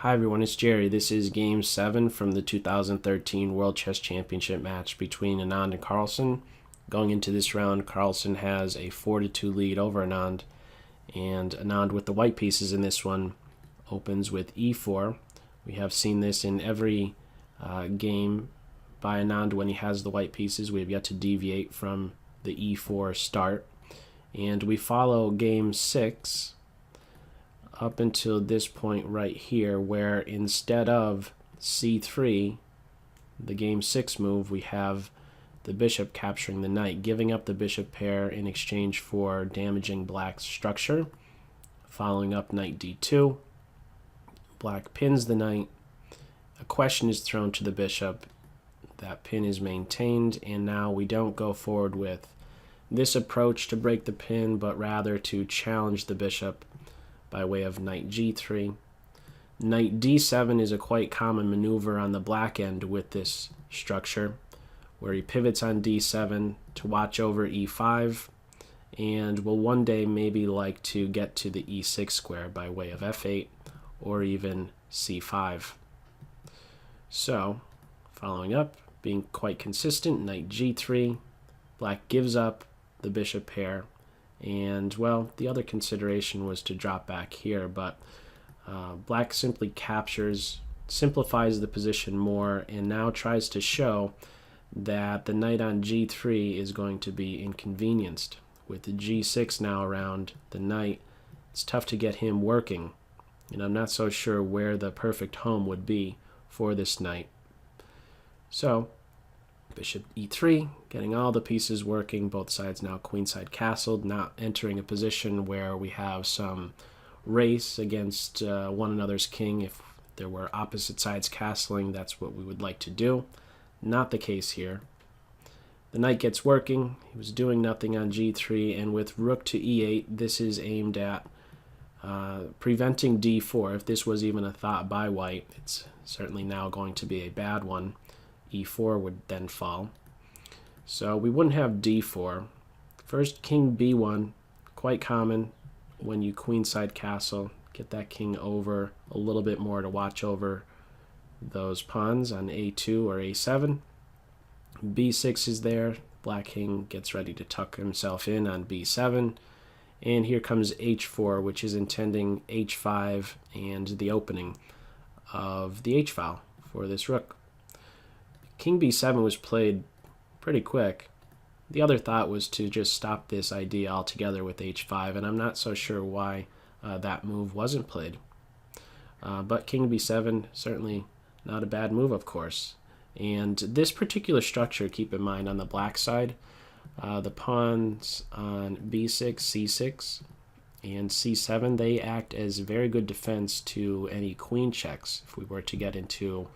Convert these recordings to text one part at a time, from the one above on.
Hi everyone, it's Jerry. This is Game 7 from the 2013 World Chess Championship match between Anand and Carlsen. Going into this round, Carlsen has a 4-2 lead over Anand, and Anand with the white pieces in this one opens with e4. We have seen this in every game by Anand when he has the white pieces. We have yet to deviate from the e4 start. And we follow Game 6 up until this point right here, where instead of c3, the game 6 move, we have the bishop capturing the knight, giving up the bishop pair in exchange for damaging black's structure. Following up knight d2, black pins the knight, a question is thrown to the bishop, that pin is maintained, and now we don't go forward with this approach to break the pin, but rather to challenge the bishop by way of knight g3. Knight d7 is a quite common maneuver on the black end with this structure, where he pivots on d7 to watch over e5, and will one day maybe like to get to the e6 square by way of f8 or even c5. So, following up, being quite consistent, knight g3, black gives up the bishop pair, and, well, the other consideration was to drop back here, but black simply captures, simplifies the position more, and now tries to show that the knight on g3 is going to be inconvenienced. With the g6 now around the knight, it's tough to get him working, and I'm not so sure where the perfect home would be for this knight. So, bishop e3, getting all the pieces working, both sides now queenside castled, not entering a position where we have some race against one another's king. If there were opposite sides castling, that's what we would like to do. Not the case here. The knight gets working, he was doing nothing on g3, and with rook to e8, this is aimed at preventing d4. If this was even a thought by white, it's certainly now going to be a bad one. e4 would then fall. So we wouldn't have d4. First, king b1, quite common when you queenside castle. Get that king over a little bit more to watch over those pawns on a2 or a7. b6 is there. Black king gets ready to tuck himself in on b7. And here comes h4, which is intending h5 and the opening of the h-file for this rook. King b7 was played pretty quick. The other thought was to just stop this idea altogether with h5, and I'm not so sure why that move wasn't played. But king b7, certainly not a bad move, of course. And this particular structure, keep in mind, on the black side, the pawns on b6, c6, and c7, they act as very good defense to any queen checks if we were to get into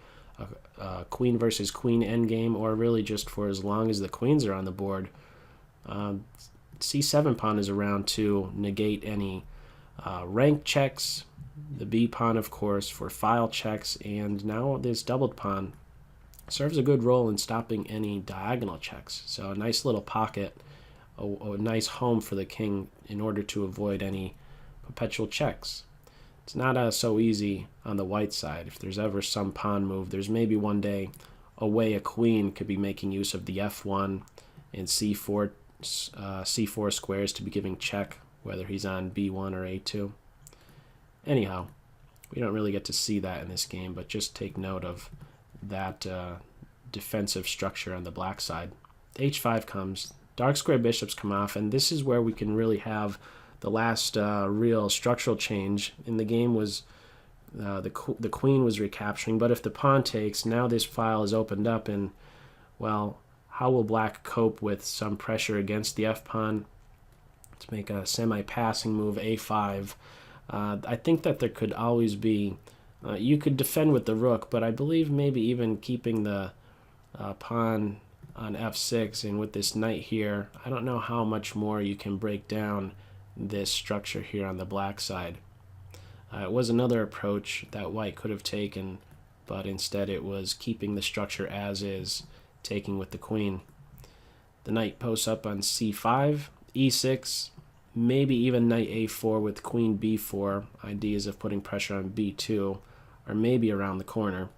queen versus queen endgame, or really just for as long as the queens are on the board. c7 pawn is around to negate any rank checks, the b pawn of course for file checks, and now this doubled pawn serves a good role in stopping any diagonal checks. So a nice little pocket, a nice home for the king in order to avoid any perpetual checks. It's not so easy on the white side. If there's ever some pawn move, there's maybe one day a way a queen could be making use of the f1 and c4 squares to be giving check, whether he's on b1 or a2. Anyhow, we don't really get to see that in this game, but just take note of that defensive structure on the black side. h5 comes, dark square bishops come off, and this is where we can really have the last real structural change in the game. Was the queen was recapturing, but if the pawn takes, now this file is opened up, and, well, how will black cope with some pressure against the f-pawn? Let's make a semi-passing move, a5. I think that there could always be, you could defend with the rook, but I believe maybe even keeping the pawn on f6, and with this knight here, I don't know how much more you can break down this structure here on the black side. It was another approach that white could have taken, but instead it was keeping the structure as is, taking with the queen. The knight posts up on c5, e6, maybe even knight a4 with queen b4, ideas of putting pressure on b2 or maybe around the corner.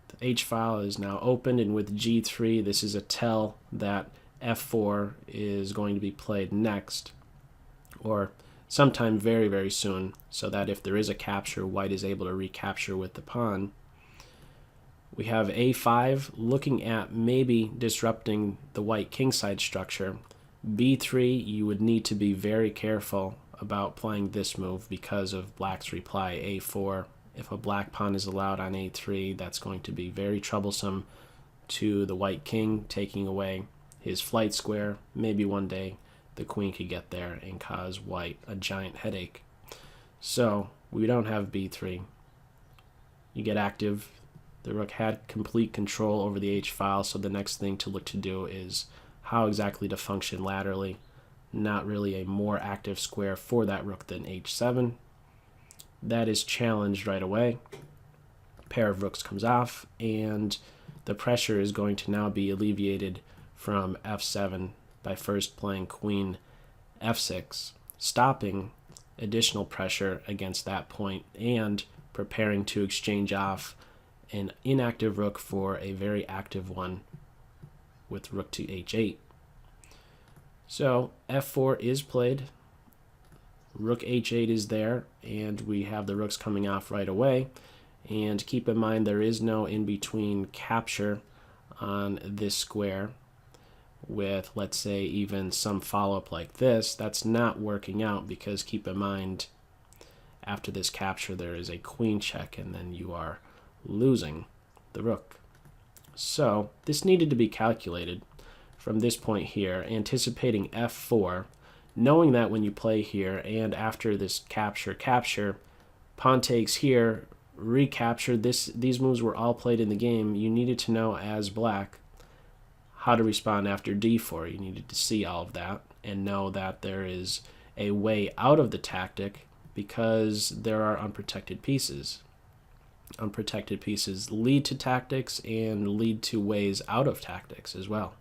The H file is now opened, and with G3, this is a tell that F4 is going to be played next, or sometime very, very soon, so that if there is a capture, white is able to recapture with the pawn. We have A5 looking at maybe disrupting the white kingside structure. B3, you would need to be very careful about playing this move because of black's reply A4. If a black pawn is allowed on A3, that's going to be very troublesome to the white king, taking away his flight square. Maybe one day the queen could get there and cause white a giant headache. So we don't have B3. You get active. The rook had complete control over the H file, so the next thing to look to do is how exactly to function laterally. Not really a more active square for that rook than H7. That is challenged right away. Pair of rooks comes off, and the pressure is going to now be alleviated from F7 by first playing queen F6, stopping additional pressure against that point and preparing to exchange off an inactive rook for a very active one with rook to H8. So F4 is played, rook H8 is there, and we have the rooks coming off right away. And keep in mind there is no in-between capture on this square with, let's say, even some follow-up like this. That's not working out because keep in mind after this capture there is a queen check, and then you are losing the rook. So this needed to be calculated from this point here, anticipating F4, knowing that when you play here and after this capture, pawn takes here, recapture, these moves were all played in the game. You needed to know as black how to respond after D4. You needed to see all of that and know that there is a way out of the tactic because there are unprotected pieces. Unprotected pieces lead to tactics and lead to ways out of tactics as well.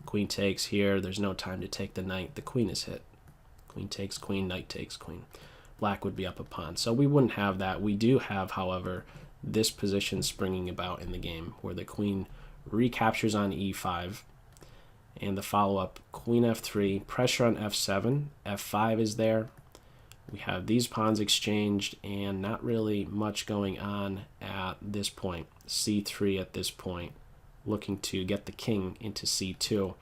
Queen takes here, there's no time to take the knight, the queen is hit. Queen takes queen, knight takes queen. Black would be up a pawn. So we wouldn't have that. We do have, however, this position springing about in the game where the queen recaptures on E5 and the follow-up queen F3, pressure on F7, F5 is there. We have these pawns exchanged and not really much going on at this point. C3 at this point, looking to get the king into C2.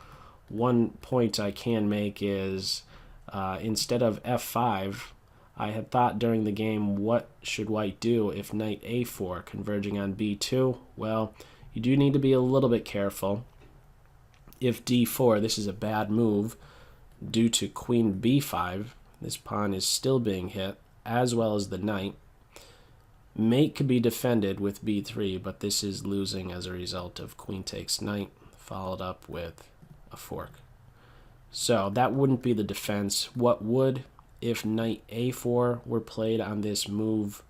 One point I can make is instead of F5, I had thought during the game, what should white do if knight A4 converging on B2? Well, you do need to be a little bit careful. If D4, this is a bad move due to queen B5. This pawn is still being hit, as well as the knight. Mate could be defended with B3, but this is losing as a result of queen takes knight, followed up with a fork. So that wouldn't be the defense. What would, if knight A4 were played on this move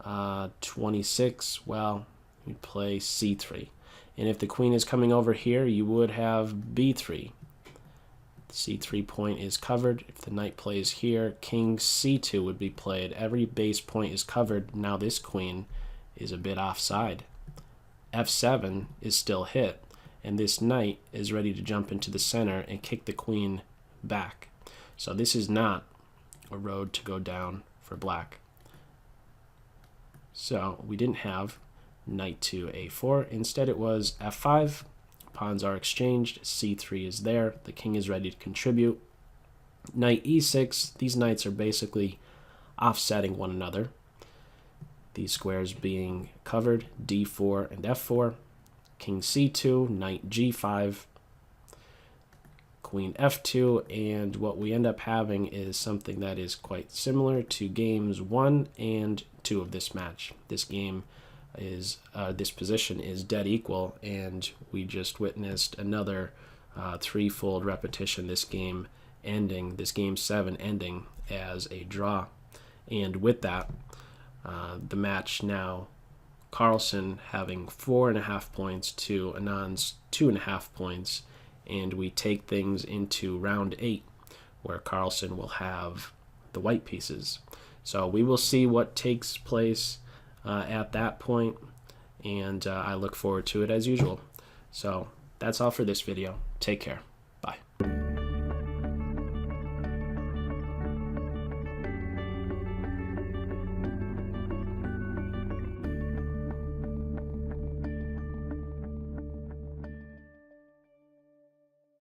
26, well, you'd play C3. And if the queen is coming over here, you would have B3. C3 point is covered. If the knight plays here, king C2 would be played. Every base point is covered. Now this queen is a bit offside. F7 is still hit, and this knight is ready to jump into the center and kick the queen back. So this is not a road to go down for black. So we didn't have knight to A4. Instead it was F5. Pawns are exchanged, C3 is there, the king is ready to contribute. Knight E6, these knights are basically offsetting one another. These squares being covered, D4 and F4. King C2, knight G5, queen F2, and what we end up having is something that is quite similar to games 1 and 2 of this match. This game is this position is dead equal, and we just witnessed another threefold repetition. This game 7 ending as a draw. And with that, the match now, Carlsen having 4.5 points to Anand's 2.5 points, and we take things into round 8 where Carlsen will have the white pieces. So we will see what takes place at that point, and I look forward to it as usual. So that's all for this video. Take care.